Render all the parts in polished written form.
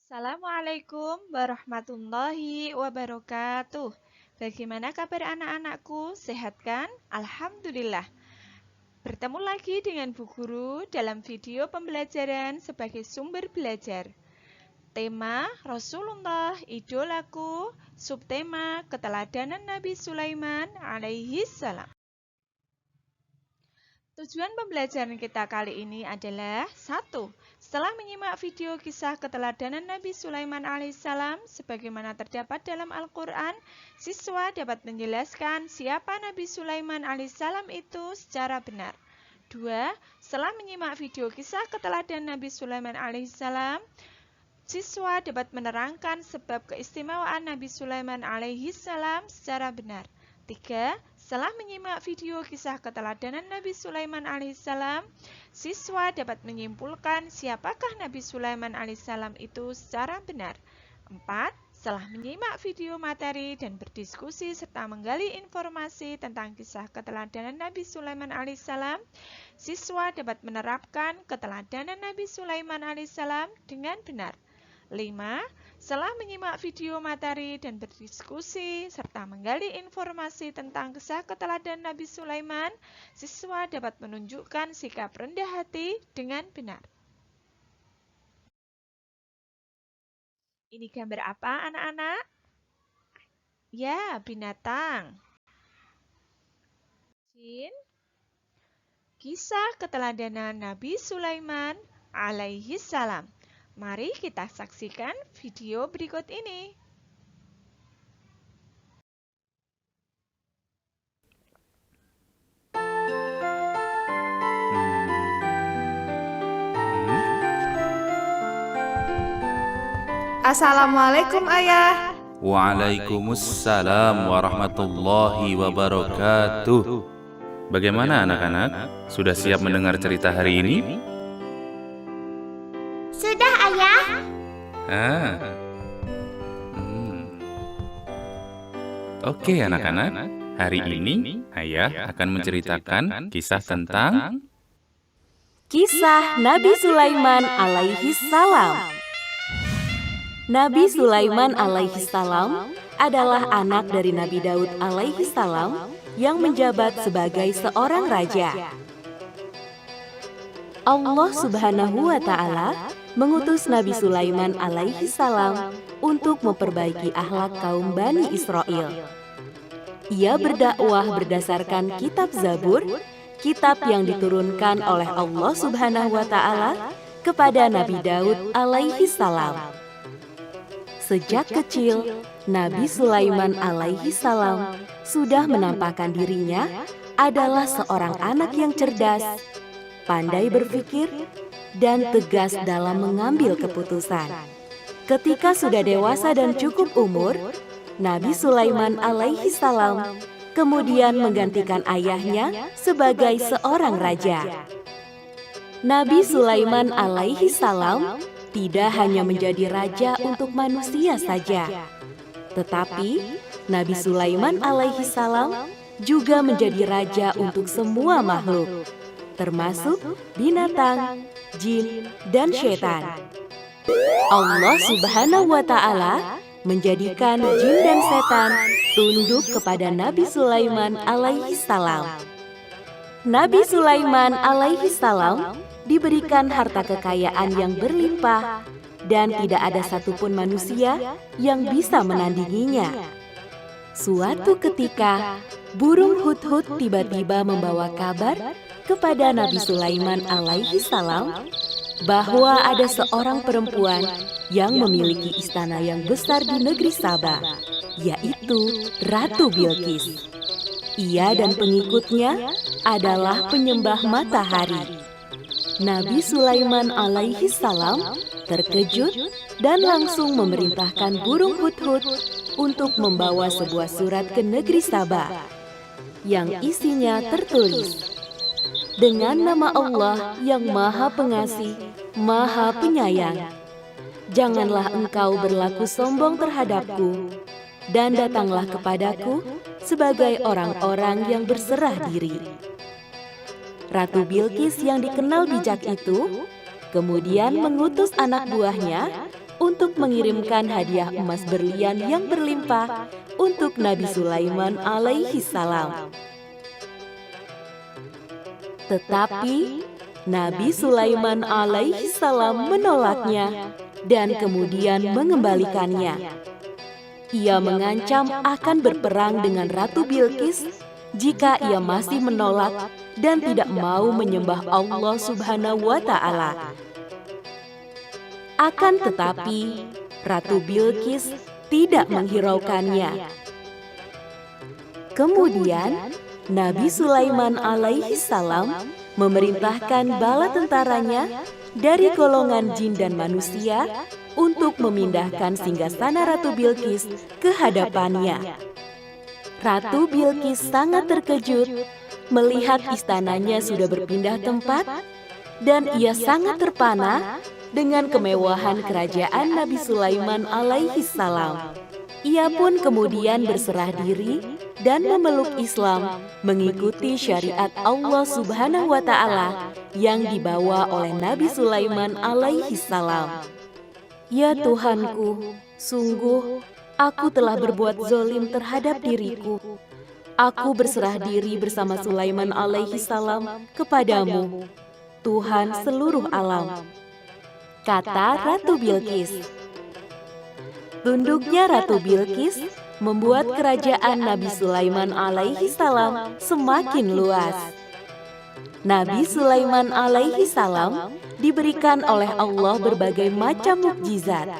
Assalamualaikum warahmatullahi wabarakatuh. Bagaimana kabar anak-anakku? Sehat kan? Alhamdulillah. Bertemu lagi dengan Bu Guru dalam video pembelajaran sebagai sumber belajar. Tema Rasulullah idolaku, subtema keteladanan Nabi Sulaiman alaihi salam. Tujuan pembelajaran kita kali ini adalah 1. Setelah menyimak video kisah keteladanan Nabi Sulaiman alaihissalam sebagaimana terdapat dalam Al-Quran, siswa dapat menjelaskan siapa Nabi Sulaiman alaihissalam itu secara benar. 2. Setelah menyimak video kisah keteladanan Nabi Sulaiman alaihissalam, siswa dapat menerangkan sebab keistimewaan Nabi Sulaiman alaihissalam secara benar. 3. Setelah menyimak video kisah keteladanan Nabi Sulaiman alaihissalam, siswa dapat menyimpulkan siapakah Nabi Sulaiman alaihissalam itu secara benar. 4. Setelah menyimak video materi dan berdiskusi serta menggali informasi tentang kisah keteladanan Nabi Sulaiman alaihissalam, siswa dapat menerapkan keteladanan Nabi Sulaiman alaihissalam dengan benar. 5. Setelah menyimak video materi dan berdiskusi serta menggali informasi tentang kisah keteladanan Nabi Sulaiman, siswa dapat menunjukkan sikap rendah hati dengan benar. Ini gambar apa, anak-anak? Ya, binatang. Jin. Kisah keteladanan Nabi Sulaiman alaihi salam. Mari kita saksikan video berikut ini. Assalamualaikum Ayah. Waalaikumsalam warahmatullahi wabarakatuh. Bagaimana anak-anak? Sudah siap mendengar cerita hari ini? Sudah, Ayah. Oke anak-anak, hari ini Ayah akan menceritakan kisah tentang Kisah Nabi Sulaiman alaihi salam. Nabi Sulaiman alaihi salam adalah anak dari Nabi Daud alaihi salam yang menjabat sebagai seorang raja. Allah Subhanahu wa Ta'ala mengutus Nabi Sulaiman alaihi salam untuk memperbaiki akhlak kaum Bani Israel. Ia berdakwah berdasarkan kitab Zabur, kitab yang diturunkan oleh Allah Subhanahu wa Ta'ala kepada Nabi Daud alaihi salam. Sejak kecil, Nabi Sulaiman alaihi salam sudah menampakkan dirinya adalah seorang anak yang cerdas, pandai berpikir, dan tegas dalam mengambil keputusan. Ketika sudah dewasa dan cukup umur, Nabi Sulaiman alaihi salam kemudian menggantikan ayahnya sebagai seorang raja. Nabi Sulaiman alaihi salam tidak hanya menjadi raja untuk manusia saja, tetapi Nabi Sulaiman alaihi salam juga menjadi raja untuk semua makhluk, termasuk binatang, jin, dan setan. Allah Subhanahu wa Ta'ala menjadikan jin dan setan tunduk kepada Nabi Sulaiman alaihi salam. Nabi Sulaiman alaihi salam diberikan harta kekayaan yang berlimpah dan tidak ada satupun manusia yang bisa menandinginya. Suatu ketika, burung hudhud tiba-tiba membawa kabar kepada Nabi Sulaiman alaihi salam bahwa ada seorang perempuan yang memiliki istana yang besar di negeri Saba, yaitu Ratu Bilqis. Ia dan pengikutnya adalah penyembah matahari. Nabi Sulaiman alaihi salam terkejut dan langsung memerintahkan burung hudhud untuk membawa sebuah surat ke negeri Saba yang isinya tertulis, dengan nama Allah yang Maha Pengasih, Maha Penyayang. Janganlah engkau berlaku sombong terhadapku, dan datanglah kepadaku sebagai orang-orang yang berserah diri. Ratu Bilqis yang dikenal bijak itu kemudian mengutus anak buahnya untuk mengirimkan hadiah emas berlian yang berlimpah untuk Nabi Sulaiman alaihi salam. Tetapi Nabi Sulaiman alaihi salam menolaknya dan kemudian mengembalikannya. Ia mengancam akan berperang dengan Ratu Bilqis jika ia masih menolak dan tidak mau menyembah Allah Subhanahu wa Ta'ala. Akan tetapi, Ratu Bilqis tidak menghiraukannya. Kemudian, Nabi Sulaiman alaihi salam memerintahkan bala tentaranya dari golongan jin dan manusia untuk memindahkan singgasana Ratu Bilqis ke hadapannya. Ratu Bilqis sangat terkejut melihat istananya sudah berpindah tempat dan ia sangat terpana dengan kemewahan kerajaan Nabi Sulaiman alaihi salam. Ia pun kemudian berserah diri dan memeluk Islam, mengikuti syariat Allah Subhanahu wa Ta'ala yang dibawa oleh Nabi Sulaiman alaihi salam. Ya Tuhanku, sungguh aku telah berbuat zolim terhadap diriku. Aku berserah diri bersama Sulaiman alaihi salam kepadamu, Tuhan seluruh alam, kata Ratu Bilqis. Tunduknya Ratu Bilqis membuat kerajaan Nabi Sulaiman alaihi salam semakin luas. Nabi Sulaiman alaihi salam diberikan oleh Allah berbagai macam mukjizat.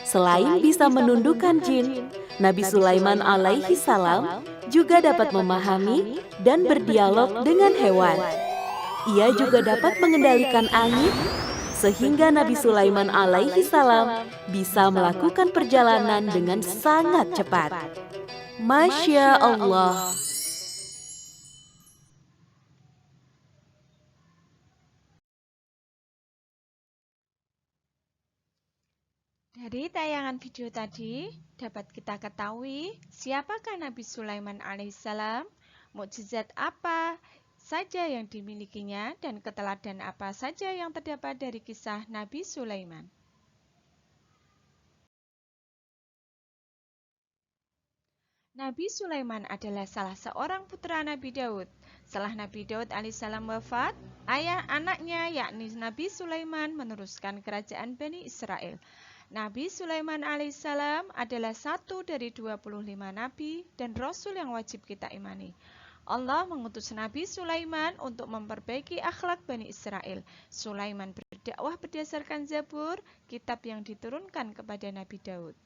Selain bisa menundukkan jin, Nabi Sulaiman alaihi salam juga dapat memahami dan berdialog dengan hewan. Ia juga dapat mengendalikan angin, sehingga Nabi Sulaiman alaihi salam bisa melakukan perjalanan dengan sangat cepat. Masya Allah. Dari tayangan video tadi, dapat kita ketahui siapakah Nabi Sulaiman alaihissalam, mukjizat apa saja yang dimilikinya, dan keteladan apa saja yang terdapat dari kisah Nabi Sulaiman. Nabi Sulaiman adalah salah seorang putra Nabi Daud. Setelah Nabi Daud alaihissalam wafat, ayah anaknya yakni Nabi Sulaiman meneruskan kerajaan Bani Israel. Nabi Sulaiman alaihissalam adalah satu dari 25 nabi dan rasul yang wajib kita imani. Allah mengutus Nabi Sulaiman untuk memperbaiki akhlak Bani Israel. Sulaiman berdakwah berdasarkan Zabur, kitab yang diturunkan kepada Nabi Daud.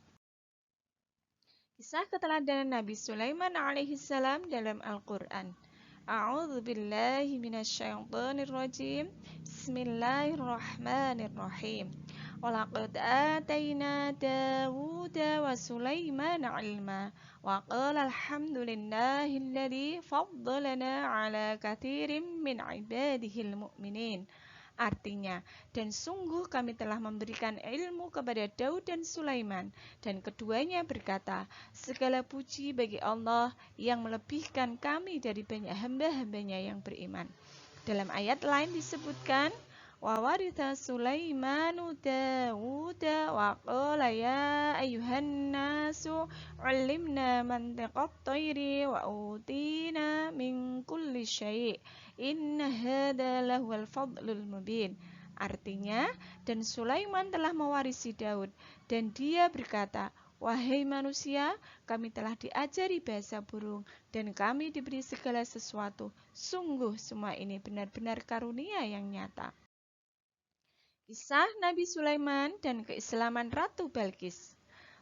Kisah keteladanan Nabi Sulaiman alaihissalam dalam Al-Quran. A'udzu billahi minasyaitonir rajim. Bismillahirrahmanirrahim. Walaqad atayna Dawuda wa Sulaimana ilma wa qala alhamdulillahilladzi faddalana ala katsirin min ibadihil mu'minin. Artinya, dan sungguh kami telah memberikan ilmu kepada Daud dan Sulaiman, dan keduanya berkata, segala puji bagi Allah yang melebihkan kami dari banyak hamba-hambanya yang beriman. Dalam ayat lain disebutkan, wa waritha Sulaimanu Dawuda wa qala ya ayyuhan nasu 'allimna mantiqat thairi wa utina min kulli syai' inna hadza lahuwal fadlul mubin. Artinya, dan Sulaiman telah mewarisi Daud, dan dia berkata, wahai manusia, kami telah diajari bahasa burung, dan kami diberi segala sesuatu. Sungguh semua ini benar-benar karunia yang nyata. Kisah Nabi Sulaiman dan keislaman Ratu Bilqis.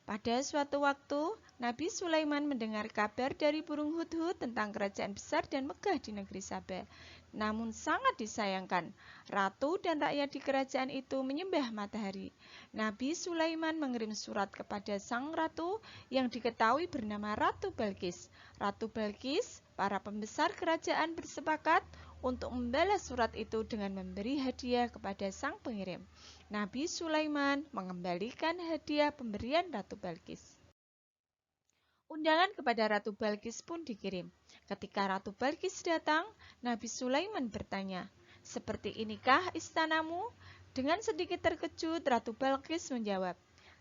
Pada suatu waktu, Nabi Sulaiman mendengar kabar dari burung hudhud tentang kerajaan besar dan megah di negeri Saba. Namun sangat disayangkan, ratu dan rakyat di kerajaan itu menyembah matahari. Nabi Sulaiman mengirim surat kepada sang ratu yang diketahui bernama Ratu Bilqis. Ratu Bilqis, para pembesar kerajaan bersepakat untuk membalas surat itu dengan memberi hadiah kepada sang pengirim. Nabi Sulaiman mengembalikan hadiah pemberian Ratu Bilqis. Undangan kepada Ratu Bilqis pun dikirim. Ketika Ratu Bilqis datang, Nabi Sulaiman bertanya, "Seperti inikah istanamu?" Dengan sedikit terkejut, Ratu Bilqis menjawab,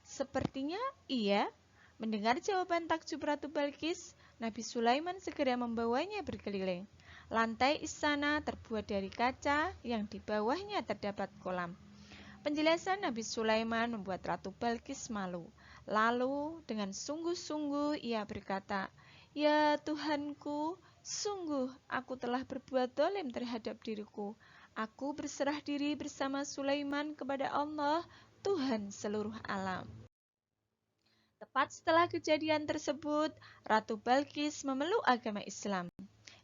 Sepertinya iya. Mendengar jawaban takjub Ratu Balkis, Nabi Sulaiman segera membawanya berkeliling. Lantai istana terbuat dari kaca yang di bawahnya terdapat kolam. Penjelasan Nabi Sulaiman membuat Ratu Balkis malu. Lalu dengan sungguh-sungguh ia berkata, "Ya Tuhanku, sungguh aku telah berbuat dolim terhadap diriku. Aku berserah diri bersama Sulaiman kepada Allah, Tuhan seluruh alam." Tepat setelah kejadian tersebut, Ratu Balkis memeluk agama Islam.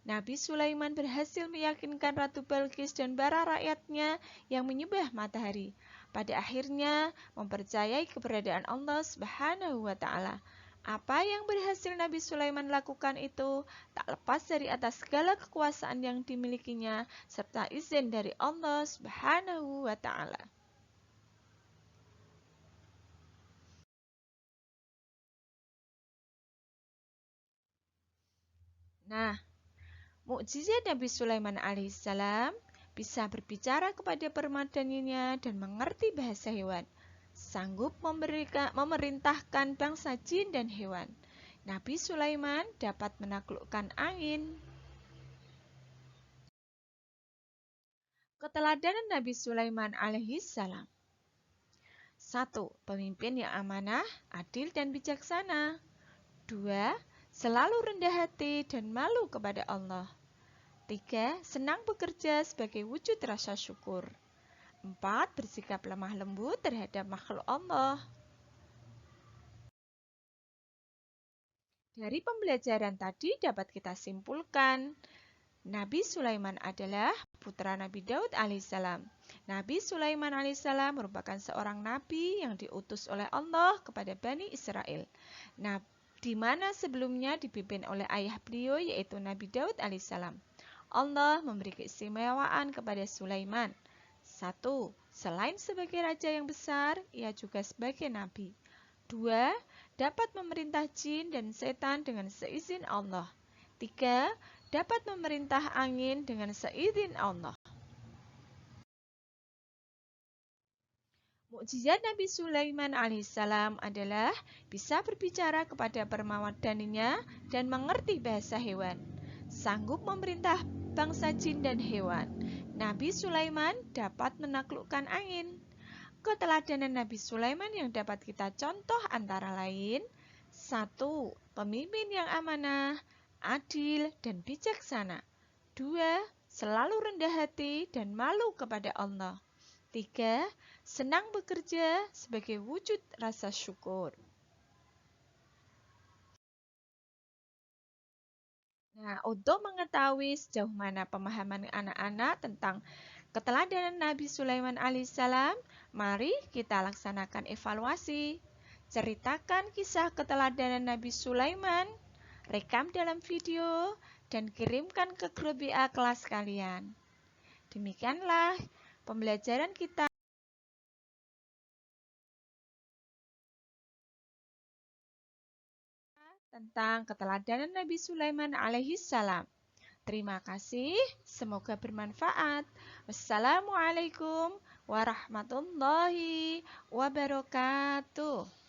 Nabi Sulaiman berhasil meyakinkan Ratu Balkis dan para rakyatnya yang menyembah matahari, pada akhirnya mempercayai keberadaan Allah Subhanahu wa Ta'ala. Apa yang berhasil Nabi Sulaiman lakukan itu tak lepas dari atas segala kekuasaan yang dimilikinya serta izin dari Allah Subhanahu wa Ta'ala. Nah, mukjizat Nabi Sulaiman alaihissalam bisa berbicara kepada permadaninya dan mengerti bahasa hewan, sanggup memerintahkan bangsa jin dan hewan. Nabi Sulaiman dapat menaklukkan angin. Keteladanan Nabi Sulaiman alaihissalam. 1. Pemimpin yang amanah, adil dan bijaksana. 2. Selalu rendah hati dan malu kepada Allah. 3. Senang bekerja sebagai wujud rasa syukur. 4. Bersikap lemah lembut terhadap makhluk Allah. Dari pembelajaran tadi dapat kita simpulkan, Nabi Sulaiman adalah putra Nabi Daud alaihissalam. Nabi Sulaiman alaihissalam merupakan seorang nabi yang diutus oleh Allah kepada Bani Israel. Di mana sebelumnya dipimpin oleh ayah beliau yaitu Nabi Daud alaihissalam. Allah memberi keistimewaan kepada Sulaiman. 1. Selain sebagai raja yang besar, ia juga sebagai nabi. 2. Dapat memerintah jin dan setan dengan seizin Allah. 3. Dapat memerintah angin dengan seizin Allah. Mukjizat Nabi Sulaiman alaihissalam adalah bisa berbicara kepada permadaninya dan mengerti bahasa hewan, sanggup memerintah bangsa jin dan hewan. Nabi Sulaiman dapat menaklukkan angin. Keteladanan Nabi Sulaiman yang dapat kita contoh antara lain: 1. Pemimpin yang amanah, adil, dan bijaksana. 2. Selalu rendah hati dan malu kepada Allah. 3. Senang bekerja sebagai wujud rasa syukur. Nah, untuk mengetahui sejauh mana pemahaman anak-anak tentang keteladanan Nabi Sulaiman alaihissalam, mari kita laksanakan evaluasi. Ceritakan kisah keteladanan Nabi Sulaiman, rekam dalam video, dan kirimkan ke grup WA kelas kalian. Demikianlah pembelajaran kita tentang keteladanan Nabi Sulaiman alaihissalam. Terima kasih, semoga bermanfaat. Wassalamualaikum warahmatullahi wabarakatuh.